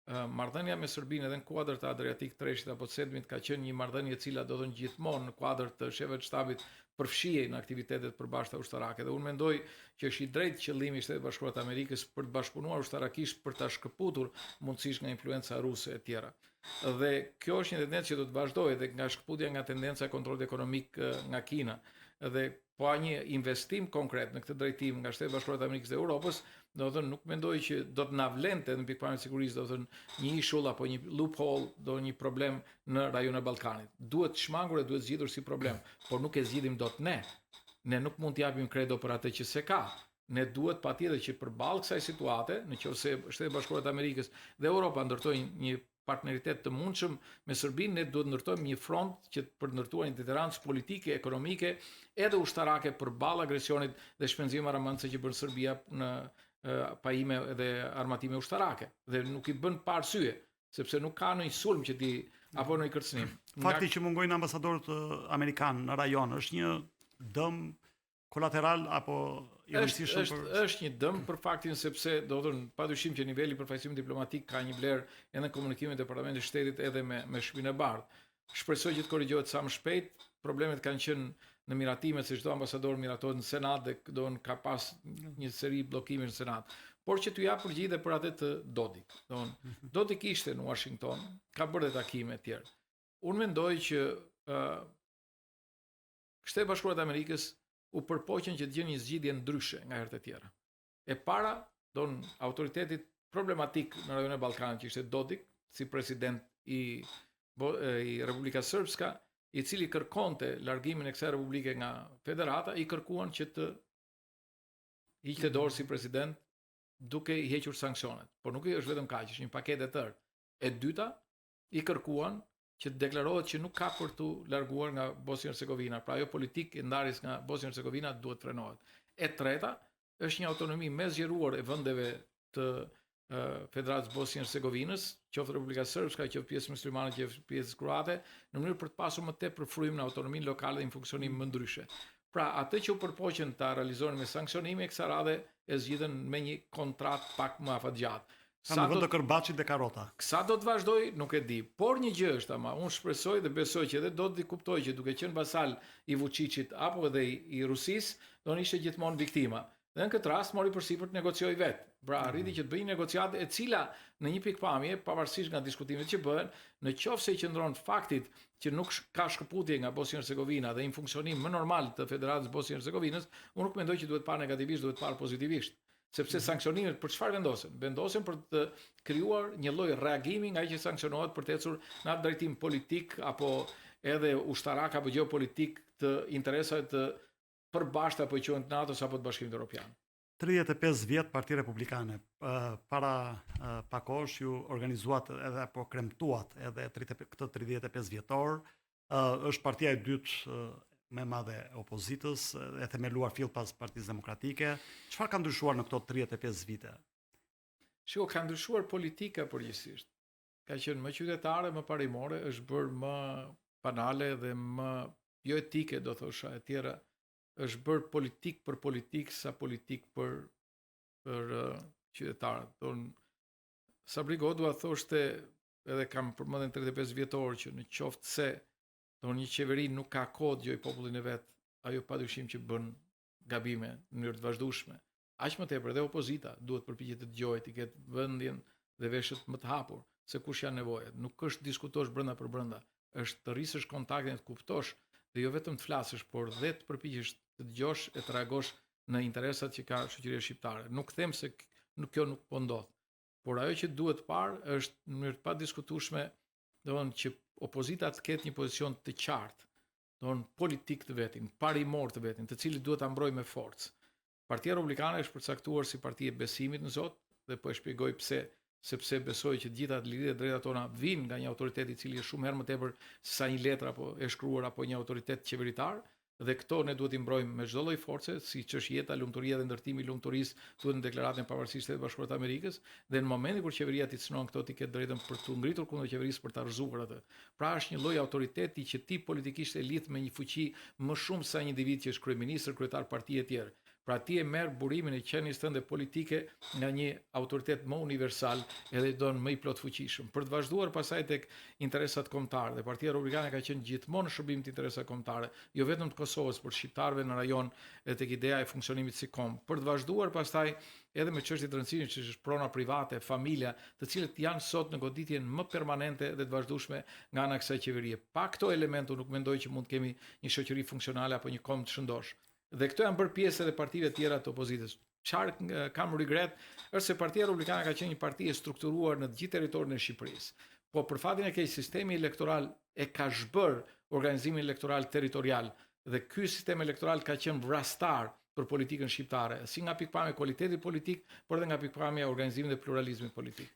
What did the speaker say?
marrëdhënia me Serbinë edhe në kuadër të Adriatik Treshit apo Sedmit ka qenë një marrëdhënie e cila do të thënë gjithmonë në kuadër të shefëve të shtabit përfshihej në aktivitetet përbashkëta ushtarake dhe unë mendoj që është i drejtë qëllimi i Shtetit Bashkuar të Amerikës për të bashkëpunuar ushtarakisht për ta shkëputur mundësisht nga influenca ruse e tjera. Dhe kjo është një tendencë që do të vazhdojë dhe nga shkëputja nga tendenca e kontrollit ekonomik nga Kina dhe pa një investim konkret në këtë drejtim nga Shtetet Bashkuara të Amerikës dhe Europës, do të thënë nuk mendoj që do të na vlente në pikpamjen e sigurisë, do të thënë një ishull apo një loophole, do një problem në rajonin e Ballkanit. Duhet shmangur e duhet zgjidhur si problem, por nuk e zgjidhim dot ne. Ne nuk mund t'japim kredo për atë që se ka. Ne duhet patjetër që përballë kësaj situate, nëse Shtetet Bashkuara të Amerikës dhe Europa ndërtojnë një partneritet të mundshëm me Serbinë, ne duhet ndërtojmë një front që për ndërtuar një tolerancë politike, ekonomike, edhe ushtarake përballë agresionit dhe shpenzimeve armëndse që bën Serbia në pajime dhe armatime ushtarake. Dhe nuk i bën pa arsye, sepse nuk ka ndonjë sulm që ti apo ndonjë kërcënim. Fakti që mungojnë ambasadorët amerikanë në rajon është një dëm kolateral apo i rëndësishëm për... është një dëm për faktin sepse do të thënë padyshim që niveli i përfaqësimit diplomatik ka një vlerë edhe në komunikimin e Departamentit të Shtetit edhe me Shtëpinë e Bardhë. Shpresoj që të korrigjohet sa më shpejt. Problemet kanë qenë në miratimet se çdo ambasador miratohet në Senat dhe ka pas një seri bllokime në Senat. Por që t'u jap përgjigje për atë të Dodik. Dodik ishte në Washington, ka bërë takime të tjerë. Unë mendoj që Shtetet Bashkuara të Amerikës u përpoqen që të gjejnë një zgjidhje ndryshe nga herët e tjera. E para, autoritetit problematik në rajonin e Ballkanit që ishte Dodik, si president i Republikës Srpska, i cili kërkonte largimin e kësaj republike nga Federata, i kërkuan që të hiqte dorë si president duke i hequr sanksionet. Por nuk është vetëm kaq, është një paketë e tërë. E dyta, i kërkuan që të deklarohet që nuk ka për të larguar nga Bosnia-Hercegovina, pra ajo politikë e ndarjes nga Bosnia-Hercegovina duhet frenohet. E treta, është një autonomi me zgjeruar e vendeve të Federatës Bosnia-Hercegovinës, qoftë Republika Srpska, qoftë pjesë muslimane, qoftë pjesë kroate, në mënyrë për të pasur më tepër frym në autonominë lokale dhe një funksionim më ndryshe. Pra, atë që u përpoqen ta realizohen me sanksionime, kësaj radhe e zgjidhen me një kontratë pak më afatgjatë. Sa në vend të Kërbaçit dhe Karota. Sa do të vazhdoj, nuk e di. Por një gjë është ama, unë shpresoj dhe besoj që edhe do të kuptoj që duke qenë vasal i Vučićit apo edhe i Rusisë, do të ishte gjithmonë viktima. Dhe në këtë rast mori përsipër të negociojë vetë. Pra arriti që të bëjë negociatë e cila në një pikpamje, pavarësisht nga diskutimet që bëhen, në qoftë se qëndron faktit që nuk ka shkëputje nga Bosnia-Hercegovina dhe një funksionim më normal të Federatës Bosnia-Hercegovinës, unë nuk mendoj që duhet parë negativisht, duhet parë pozitivisht. Sepse sanksionimet për çfarë vendosen? Vendosen për të krijuar një lloj reagimi nga ai që sanksionohet për të ecur në atë drejtim politik apo edhe ushtarak apo gjeopolitik të interesave të përbashkëta apo quhen të NATO-s apo të Bashkimit Evropian. 35 vjet Partia Republikane, para pak kohësh ju organizuat edhe apo kremtuat edhe këtë 35 vjetor, është partia e dytë me madhe opozitës, e themeluar fill pas Partisë Demokratike. Çfarë ka ndryshuar në këto 35 vite? Shiko, ka ndryshuar politika përgjithsisht. Ka qenë më qytetare, më parimore, është bërë më banale dhe më jo etike, do thosha, e tjera. Është bërë politik për politik sa politik për qytetarët. Sabri Godua thoshte, edhe kam përmendën 35 vjetor, që në qoftë se një qeveri nuk ka kohë dëgjoj popullin e vet, ajo padyshim që bën gabime në mënyrë të vazhdueshme. Aq më tepër edhe opozita duhet përpiqet të dëgjojë, të ketë vendjen dhe veshët më të hapur se kush janë nevojat. Nuk është diskutosh brenda për brenda, është të rrisësh kontaktin, të kuptosh dhe jo vetëm të flasësh, por dhe të përpiqesh të dëgjosh e të reagosh në interesat që ka shoqëria shqiptare. Nuk them se kjo nuk po ndodh, por ajo që duhet parë është në mënyrë të padiskutueshme, domthonjë që opozita të ketë një pozicion të qartë, politik të vetin, parimor të vetin, të cilin duhet ta mbrojë me forcë. Partia Republikane është përcaktuar si parti e besimit në Zot dhe po e shpjegoj pse, sepse besoj që gjitha lidhjet e drejta tona vijnë nga një autoritet i cili është shumë herë më tepër se sa një letër apo e shkruar apo një autoritet qeveritar. Dhe këto ne duhet i mbrojmë me çdo lloj force, siç është jeta, lumturia dhe ndërtimi i lumturisë, thuhet në deklaratën e pavarësisë së Shtetit Bashkuar të Amerikës, dhe në momentin kur qeveria ti cënon këto, ti ke drejtën për të ngritur kundër qeverisë për ta rrëzuar atë. Pra është një lloj autoriteti që ti politikisht e lidh me një fuqi më shumë se një individ që është kryeminist, kryetar partie e tjerë. Pra ti e merr burimin e qenies tënde politike nga një autoritet më universal edhe i don më i plot fuqishëm. Për të vazhduar pasaj tek interesat kombëtare, dhe Partia Republikane ka qenë gjithmonë në shërbim të interesave kombëtare, jo vetëm të Kosovës, por shqiptarëve në rajon edhe tek ideja e funksionimit si komb. Për të vazhduar pastaj edhe me çështje të rëndësishme që është prona private, familja, të cilët janë sot në goditjen më permanente dhe të vazhdueshme nga ana e kësaj qeverie. Pa këto elemente unë nuk mendoj që mund të kemi një shoqëri funksionale apo një komb të shëndosh. Dhe këto janë bërë pjesë edhe partive tjera të opozitës. Çfarë kam regret është se Partia Republikane ka qenë një parti e strukturuar në të gjithë territorin e Shqipërisë. Po për fatin e keq sistemi elektoral e ka zhbër organizimin elektoral territorial dhe ky sistem elektoral ka qenë vrastar për politikën shqiptare, si nga pikpamja e kualitetit politik, por edhe nga pikpamja e organizimit dhe pluralizmit politik.